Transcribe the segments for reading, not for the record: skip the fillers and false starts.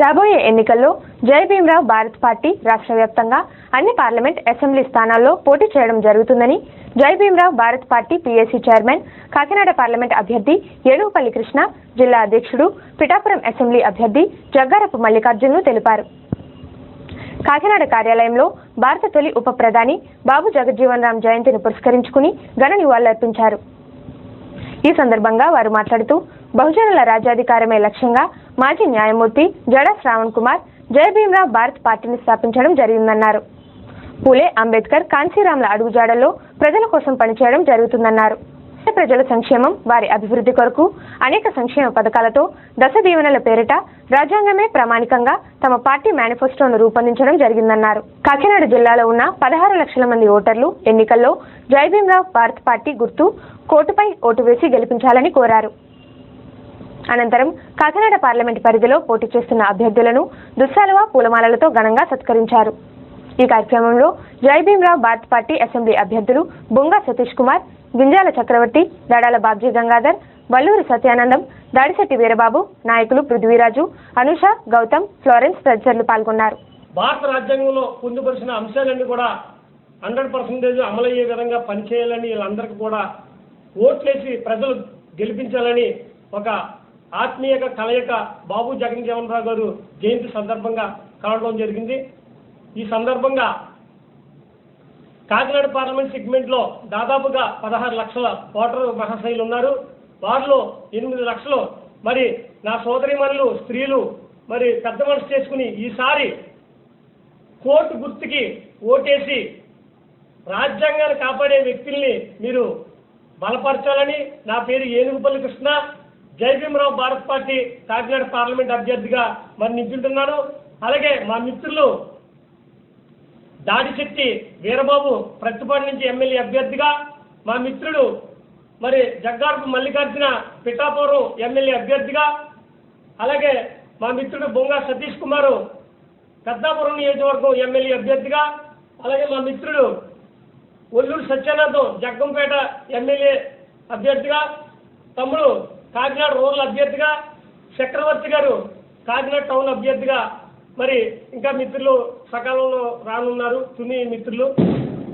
రాబోయే ఎన్నికల్లో జై భీమ్రావ్ భారత్ పార్టీ రాష్ట్ర వ్యాప్తంగా అన్ని పార్లమెంట్ అసెంబ్లీ స్థానాల్లో పోటీ చేయడం జరుగుతుందని జై Bhimrao Bharat party PAC chairman Kakinada parliament అభ్యర్థి ఏనుగుపల్లి కృష్ణ, జిల్లా అధ్యక్షుడు పిఠాపురం అసెంబ్లీ అభ్యర్థి జగ్గారపు మల్లికార్జునులు తెలిపారు. కాకినాడ కార్యాలయంలో భారత తొలి ఉప ప్రధాని బాబు జగజ్జీవన్ రామ్ జయంతిని పురస్కరించుకుని ఘన నివాళులర్పించారు. ఈ సందర్భంగా వారు మాట్లాడుతూ బహుజనుల రాజ్యాధికారమే లక్ష్యంగా మాజీ న్యాయమూర్తి జడా శ్రావణ్ కుమార్ జై భీమ్రావ్ భారత్ పార్టీని స్థాపించడం జరిగిందన్నారు. పూలే అంబేద్కర్ కాంశీరాంల అడుగుజాడల్లో ప్రజల కోసం పనిచేయడం జరుగుతుందన్నారు. ప్రజల సంక్షేమం, వారి అభివృద్ధి కొరకు అనేక సంక్షేమ పథకాలతో దశ దీవెనల పేరిట రాజ్యాంగమే ప్రామాణికంగా తమ పార్టీ మేనిఫెస్టోను రూపొందించడం జరిగిందన్నారు. కాకినాడ జిల్లాలో ఉన్న 16 లక్షల మంది ఓటర్లు ఎన్నికల్లో జై భీమ్రావ్ భారత్ పార్టీ గుర్తు కోటుపై ఓటు వేసి గెలిపించాలని కోరారు. అనంతరం కాకినాడ పార్లమెంట్ పరిధిలో పోటీ చేస్తున్న అభ్యర్థులను దుస్సాలువ పూలమాలలతో ఘనంగా సత్కరించారు. ఈ కార్యక్రమంలో జై భీమ్రావ్ భారత్ పార్టీ అసెంబ్లీ అభ్యర్థులు బొంగా సతీష్ కుమార్, గుంజాల చక్రవర్తి, దడాల బాబ్జీ గంగాధర్, వల్లూరి సత్యానందం, దాడిశెట్టి వీరబాబు, నాయకులు పృథ్వీరాజు, అనుష, గౌతమ్, ఫ్లోరెన్స్ తదితరులు పాల్గొన్నారు. భారత రాజ్యాంగంలో పొందుపరిచిన అంశాలన్నీ కూడా 100% అమలయ్యే విధంగా పనిచేయాలని వీళ్ళందరికీ కూడా ఓట్లేసి ప్రజలు గెలిపించాలని ఒక ఆత్మీయ కలయిక బాబు జగజ్జీవన్ రామ్ గారు జయంతి సందర్భంగా కలవడం జరిగింది. ఈ సందర్భంగా కాకినాడ పార్లమెంట్ సెగ్మెంట్లో దాదాపుగా 16 లక్షల ఓటర్ మహాశైలు ఉన్నారు. వారిలో 8 లక్షలు మరి నా సోదరీమణులు, స్త్రీలు మరి పెద్ద మనసు చేసుకుని ఈసారి కోర్టు గుర్తుకి ఓటేసి రాజ్యాంగాన్ని కాపాడే వ్యక్తుల్ని మీరు బలపరచాలని నా పేరు ఏనుగుపల్లి కృష్ణ, జై భీమ్రావ్ భారత్ పార్టీ కాకినాడ పార్లమెంట్ అభ్యర్థిగా మరి నిల్చుంటున్నాను. అలాగే మా మిత్రులు దాడిశెట్టి వీరబాబు ప్రతిపాడు నుంచి ఎమ్మెల్యే అభ్యర్థిగా, మా మిత్రుడు మరి జగ్గారపు మల్లికార్జున పిఠాపురం ఎమ్మెల్యే అభ్యర్థిగా, అలాగే మా మిత్రుడు బొంగా సతీష్ కుమారు పెద్దాపురం నియోజకవర్గం ఎమ్మెల్యే అభ్యర్థిగా, అలాగే మా మిత్రుడు వల్లూరి సత్యానందం జగ్గంపేట ఎమ్మెల్యే అభ్యర్థిగా, తమ్ముడు కాకినాడ రూరల్ అభ్యర్థిగా, చక్రవర్తి గారు కాకినాడ టౌన్ అభ్యర్థిగా, మరి ఇంకా మిత్రులు సకాలంలో రానున్నారు. తుని మిత్రులు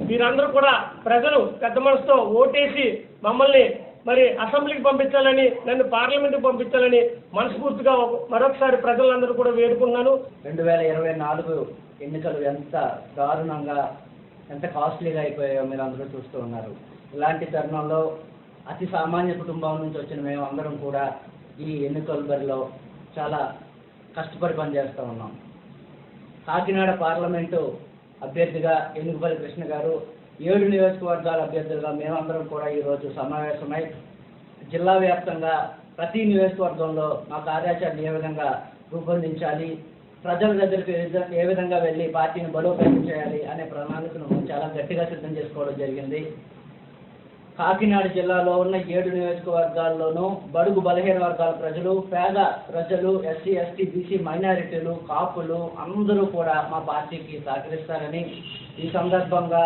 వీరందరూ కూడా ప్రజలు పెద్ద మనసుతో ఓటేసి మమ్మల్ని మరి అసెంబ్లీకి పంపించాలని, నన్ను పార్లమెంట్కి పంపించాలని మనస్ఫూర్తిగా మరొకసారి ప్రజలందరూ కూడా వేడుకున్నాను. 2024 ఎన్నికలు ఎంత దారుణంగా, ఎంత కాస్ట్లీగా అయిపోయాయో మీరు అందరూ చూస్తూ ఉన్నారు. ఇలాంటి తరుణంలో అతి సామాన్య కుటుంబం నుంచి వచ్చిన మేము అందరం కూడా ఈ ఎన్నికల బరిలో చాలా కష్టపడి పనిచేస్తూ ఉన్నాం. కాకినాడ పార్లమెంటు అభ్యర్థిగా ఏనుగుపల్లి కృష్ణ గారు, 7 నియోజకవర్గాల అభ్యర్థులుగా మేమందరం కూడా ఈరోజు సమావేశమై జిల్లా వ్యాప్తంగా ప్రతి నియోజకవర్గంలో మా కార్యాచరణ ఏ విధంగా రూపొందించాలి, ప్రజల దగ్గరికి ఏ విధంగా వెళ్ళి పార్టీని బలోపేతం చేయాలి అనే ప్రణాళికను చాలా గట్టిగా సిద్ధం చేసుకోవడం జరిగింది. కాకినాడ జిల్లాలో ఉన్న 7 నియోజకవర్గాల్లోనూ బడుగు బలహీన వర్గాల ప్రజలు, పేద ప్రజలు, ఎస్సీ, ఎస్టీ, బీసీ, మైనారిటీలు, కాపులు అందరూ కూడా మా పార్టీకి సహకరిస్తారని ఈ సందర్భంగా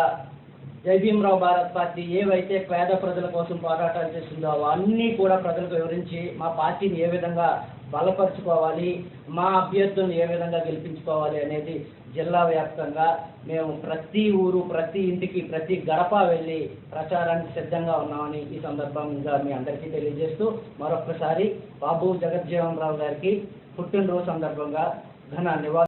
జై భీమ్రావ్ భారత్ పార్టీ ఏవైతే పేద ప్రజల కోసం పోరాటాలు చేస్తుందో అవన్నీ కూడా ప్రజలకు వివరించి మా పార్టీని ఏ విధంగా బలపరుచుకోవాలి, మా అభ్యర్థులను ఏ విధంగా గెలిపించుకోవాలి అనేది జిల్లా వ్యాప్తంగా మేము ప్రతి ఊరు, ప్రతి ఇంటికి, ప్రతి గడప వెళ్ళి ప్రచారానికి సిద్ధంగా ఉన్నామని ఈ సందర్భంగా మీ అందరికీ తెలియజేస్తూ మరొకసారి బాబు జగజ్జీవన్ రామ్ గారికి పుట్టినరోజు సందర్భంగా ఘన నివాళులు